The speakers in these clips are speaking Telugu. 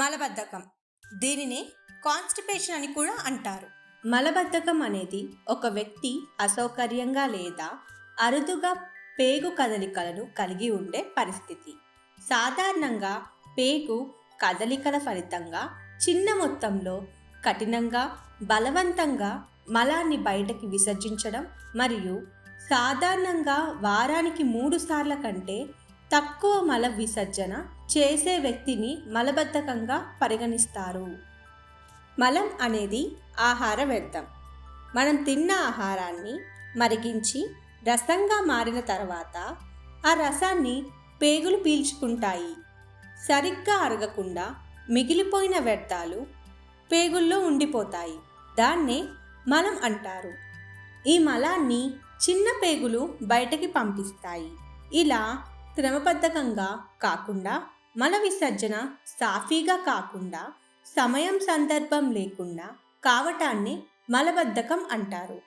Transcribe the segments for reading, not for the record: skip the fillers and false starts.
మలబద్ధకం, దీనిని కాన్స్టిపేషన్ అని కూడా అంటారు. మలబద్ధకం అనేది ఒక వ్యక్తి అసౌకర్యంగా లేదా అరుదుగా పేగు కదలికలను కలిగి ఉండే పరిస్థితి. సాధారణంగా పేగు కదలికల ఫలితంగా చిన్న మొత్తంలో కఠినంగా బలవంతంగా మలాన్ని బయటకి విసర్జించడం మరియు సాధారణంగా వారానికి 3 సార్ల కంటే తక్కువ మల విసర్జన చేసే వ్యక్తిని మలబద్ధకంగా పరిగణిస్తారు. మలం అనేది ఆహార వ్యర్థం. మనం తిన్న ఆహారాన్ని మరిగించి రసంగా మారిన తర్వాత ఆ రసాన్ని పేగులు పీల్చుకుంటాయి. సరిగ్గా అరగకుండా మిగిలిపోయిన వ్యర్థాలు పేగుల్లో ఉండిపోతాయి. దాన్నే మలం అంటారు. ఈ మలాన్ని చిన్న పేగులు బయటకి పంపిస్తాయి. ఇలా క్రమబద్ధకంగా కాకుండా మల విసర్జన సాఫీగా కాకుండా సమయం సందర్భం లేకుండా కావటాన్ని మలబద్ధకం అంటారు.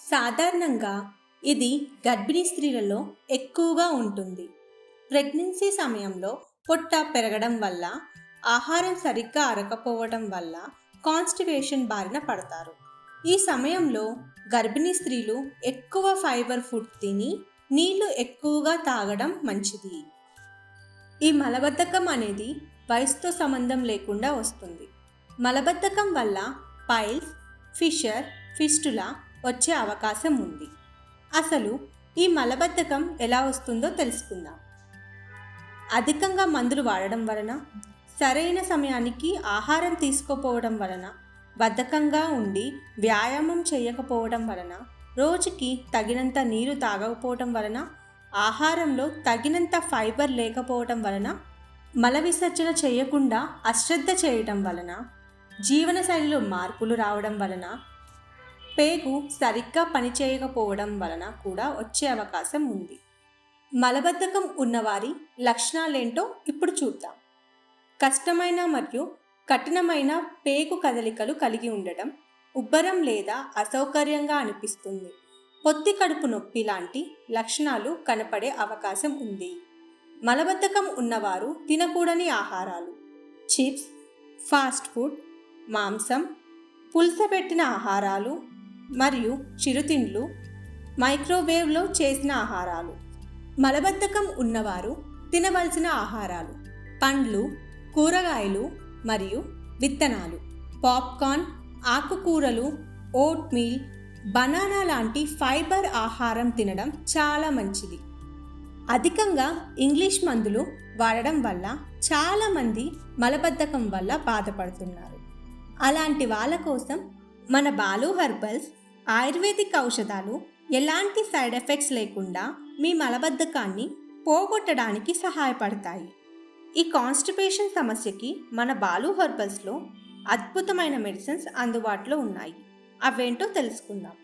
సాధారణంగా ఇది గర్భిణీ స్త్రీలలో ఎక్కువగా ఉంటుంది. ప్రెగ్నెన్సీ సమయంలో పొట్ట పెరగడం వల్ల, ఆహారం సరిగ్గా అరగకపోవడం వల్ల కాన్స్టిపేషన్ బారిన పడతారు. ఈ సమయంలో గర్భిణీ స్త్రీలు ఎక్కువ ఫైబర్ ఫుడ్ తిని నీళ్లు ఎక్కువగా తాగడం మంచిది. ఈ మలబద్ధకం అనేది వయసుతో సంబంధం లేకుండా వస్తుంది. మలబద్ధకం వల్ల పైల్స్, ఫిషర్, ఫిస్టులా వచ్చే అవకాశం ఉంది. అసలు ఈ మలబద్ధకం ఎలా వస్తుందో తెలుసుకుందాం. అధికంగా మందులు వాడడం వలన, సరైన సమయానికి ఆహారం తీసుకోపోవడం వలన, బద్ధకంగా ఉండి వ్యాయామం చేయకపోవడం వలన, రోజుకి తగినంత నీరు తాగకపోవడం వలన, ఆహారంలో తగినంత ఫైబర్ లేకపోవడం వలన, మల విసర్జన చేయకుండా అశ్రద్ధ చేయటం వలన, జీవనశైలిలో మార్పులు రావడం వలన, పేగు సరిగ్గా పనిచేయకపోవడం వలన కూడా వచ్చే అవకాశం ఉంది. మలబద్ధకం ఉన్నవారి లక్షణాలేంటో ఇప్పుడు చూద్దాం. కష్టమైన మరియు కఠినమైన పేగు కదలికలు కలిగి ఉండటం, ఉబ్బరం లేదా అసౌకర్యంగా అనిపిస్తుంది, పొత్తి కడుపు నొప్పి లాంటి లక్షణాలు కనపడే అవకాశం ఉంది. మలబద్ధకం ఉన్నవారు తినకూడని ఆహారాలు, చిప్స్, ఫాస్ట్ ఫుడ్, మాంసం, పులుసబెట్టిన ఆహారాలు మరియు చిరుతిండ్లు, మైక్రోవేవ్లో చేసిన ఆహారాలు. మలబద్ధకం ఉన్నవారు తినవలసిన ఆహారాలు: పండ్లు, కూరగాయలు మరియు విత్తనాలు, పాప్కార్న్, ఆకుకూరలు, ఓట్ మీల్, బనానా లాంటి ఫైబర్ ఆహారం తినడం చాలా మంచిది. అధికంగా ఇంగ్లీష్ మందులు వాడడం వల్ల చాలామంది మలబద్ధకం వల్ల బాధపడుతున్నారు. అలాంటి వాళ్ళ కోసం మన బాలు హెర్బల్స్ ఆయుర్వేదిక్ ఔషధాలు ఎలాంటి సైడ్ ఎఫెక్ట్స్ లేకుండా మీ మలబద్ధకాన్ని పోగొట్టడానికి సహాయపడతాయి. ఈ కాన్స్టిపేషన్ సమస్యకి మన బాలు హెర్బల్స్లో అద్భుతమైన మెడిసిన్స్ అందుబాటులో ఉన్నాయి. అవేంటో తెలుసుకుందాం.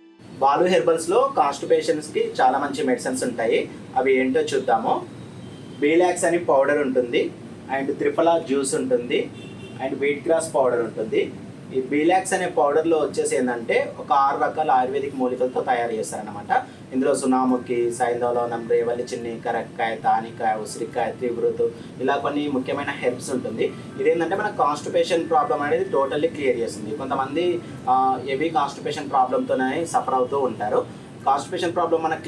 బాలు హెర్బల్స్లో కాన్స్టిపేషన్స్కి చాలా మంచి మెడిసిన్స్ ఉంటాయి. అవి ఏంటో చూద్దాము. బీలాక్స్ అని పౌడర్ ఉంటుంది, అండ్ త్రిఫలా జ్యూస్ ఉంటుంది, అండ్ వీట్ గ్రాస్ పౌడర్ ఉంటుంది. ఈ బీలాక్స్ అనే పౌడర్లో వచ్చేసి ఏంటంటే ఒక 6 రకాల ఆయుర్వేదిక్ మూలికలతో తయారు చేస్తారనమాట. ఇందులో సునాముఖి, సైంధవలవనం, రేవల్లి చిన్ని, కరక్కాయ, తానికాయ, ఉసిరికాయ, త్రివృతు, ఇలా కొన్ని ముఖ్యమైన హెర్బ్స్ ఉంటుంది. ఇదేంటంటే మన కాన్స్టిపేషన్ ప్రాబ్లం అనేది టోటల్లీ క్లియర్ చేస్తుంది. కొంతమంది హెవీ కాన్స్టిపేషన్ ప్రాబ్లంతోనే సఫర్ అవుతూ ఉంటారు. కాన్స్టిపేషన్ ప్రాబ్లం మనకు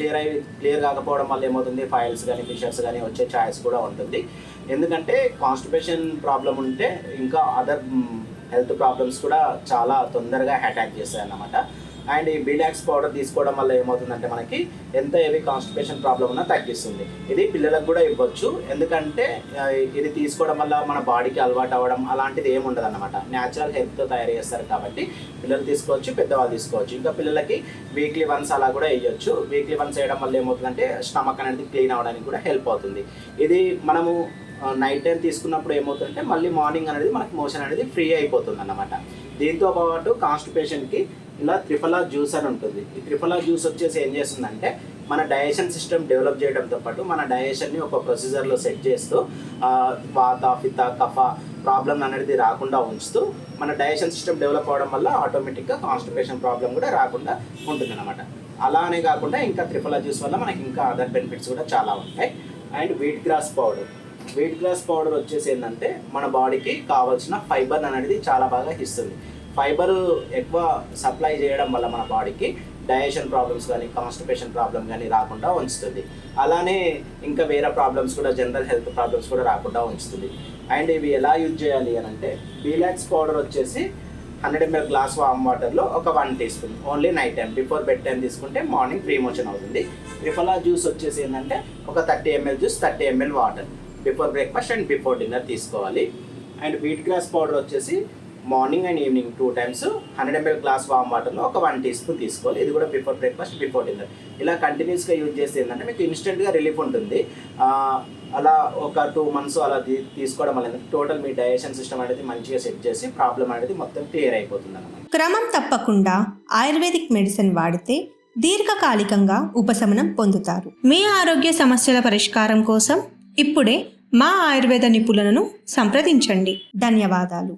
క్లియర్ కాకపోవడం వల్ల ఏమవుతుంది, ఫైల్స్ కానీ ఫిషర్స్ కానీ వచ్చే ఛాయిస్ కూడా ఉంటుంది. ఎందుకంటే కాన్స్టిపేషన్ ప్రాబ్లం ఉంటే ఇంకా అదర్ హెల్త్ ప్రాబ్లమ్స్ కూడా చాలా తొందరగా అటాక్ చేస్తాయి అన్నమాట. అండ్ ఈ బీలాక్స్ పౌడర్ తీసుకోవడం వల్ల ఏమవుతుందంటే మనకి ఎంత హెవీ కాన్స్టిపేషన్ ప్రాబ్లం ఉన్నా తగ్గిస్తుంది. ఇది పిల్లలకు కూడా ఇవ్వచ్చు. ఎందుకంటే ఇది తీసుకోవడం వల్ల మన బాడీకి అలవాటు అవ్వడం అలాంటిది ఏమి ఉండదు అన్నమాట. న్యాచురల్ హెల్త్తో తయారు చేస్తారు కాబట్టి పిల్లలు తీసుకోవచ్చు, పెద్దవాళ్ళు తీసుకోవచ్చు. ఇంకా పిల్లలకి వీక్లీ వన్స్ అలా కూడా వేయచ్చు. వీక్లీ వన్స్ వేయడం వల్ల ఏమవుతుందంటే స్టమక్ అనేది క్లీన్ అవ్వడానికి కూడా హెల్ప్ అవుతుంది. ఇది మనము నైట్ టైం తీసుకున్నప్పుడు ఏమవుతుందంటే మళ్ళీ మార్నింగ్ అనేది మనకి మోషన్ అనేది ఫ్రీ అయిపోతుంది అన్నమాట. దీంతో పాటు కాన్స్టిపేషన్కి ఇలా త్రిఫలా జ్యూస్ అని ఉంటుంది. ఈ త్రిఫలా జ్యూస్ వచ్చేసి ఏం చేస్తుందంటే మన డైజెషన్ సిస్టమ్ డెవలప్ చేయడంతో పాటు మన డైజెషన్ని ఒక ప్రొసీజర్లో సెట్ చేస్తూ వాత, పిత్త, కఫ ప్రాబ్లం అనేది రాకుండా ఉంచుతూ మన డైజెషన్ సిస్టమ్ డెవలప్ అవ్వడం వల్ల ఆటోమేటిక్గా కాన్స్టిపేషన్ ప్రాబ్లం కూడా రాకుండా ఉంటుంది అన్నమాట. అలానే కాకుండా ఇంకా త్రిఫలా జ్యూస్ వల్ల మనకి ఇంకా అదర్ బెనిఫిట్స్ కూడా చాలా ఉంటాయి. అండ్ వీట్ గ్రాస్ పౌడర్ వచ్చేసి ఏంటంటే మన బాడీకి కావాల్సిన ఫైబర్ అనేది చాలా బాగా ఇస్తుంది. ఫైబర్ ఎక్కువ సప్లై చేయడం వల్ల మన బాడీకి డైజెషన్ ప్రాబ్లమ్స్ కానీ కాన్స్టిపేషన్ ప్రాబ్లమ్ కానీ రాకుండా ఉంచుతుంది. అలానే ఇంకా వేరే ప్రాబ్లమ్స్ కూడా జనరల్ హెల్త్ ప్రాబ్లమ్స్ కూడా రాకుండా ఉంచుతుంది. అండ్ ఇవి ఎలా యూజ్ చేయాలి అని అంటే బీలాక్స్ పౌడర్ వచ్చేసి 100 ml గ్లాస్ వామ్ వాటర్లో ఒక 1 teaspoon only night time before bed time తీసుకుంటే మార్నింగ్ ఫ్రీ మోషన్ అవుతుంది. త్రిఫలా జ్యూస్ వచ్చేసి ఏంటంటే ఒక 30 ml juice 30 ml water before breakfast and before dinner తీసుకోవాలి. అండ్ వీట్ గ్రాస్ పౌడర్ వచ్చేసి morning and evening 2 times 100 ml glass warm వాటర్లో ఒక 1 teaspoon తీసుకోవాలి. ఇది కూడా బిఫోర్ బ్రేక్ఫాస్ట్ బిఫోర్ డిన్నర్. ఇలా కంటిన్యూస్గా యూజ్ చేస్తే ఏంటంటే మీకు ఇన్స్టెంట్గా రిలీఫ్ ఉంటుంది. అలా ఒక 2 months అలా తీసుకోవడం వల్ల టోటల్ మీ డైజెషన్ సిస్టమ్ అనేది మంచిగా సెట్ చేసి ప్రాబ్లం అనేది మొత్తం క్లియర్ అయిపోతుంది అన్నమాట. క్రమం తప్పకుండా ఆయుర్వేదిక్ మెడిసిన్ వాడితే దీర్ఘకాలికంగా ఉపశమనం పొందుతారు. మీ ఆరోగ్య సమస్యల పరిష్కారం కోసం ఇప్పుడే మా ఆయుర్వేద నిపుణులను సంప్రదించండి. ధన్యవాదాలు.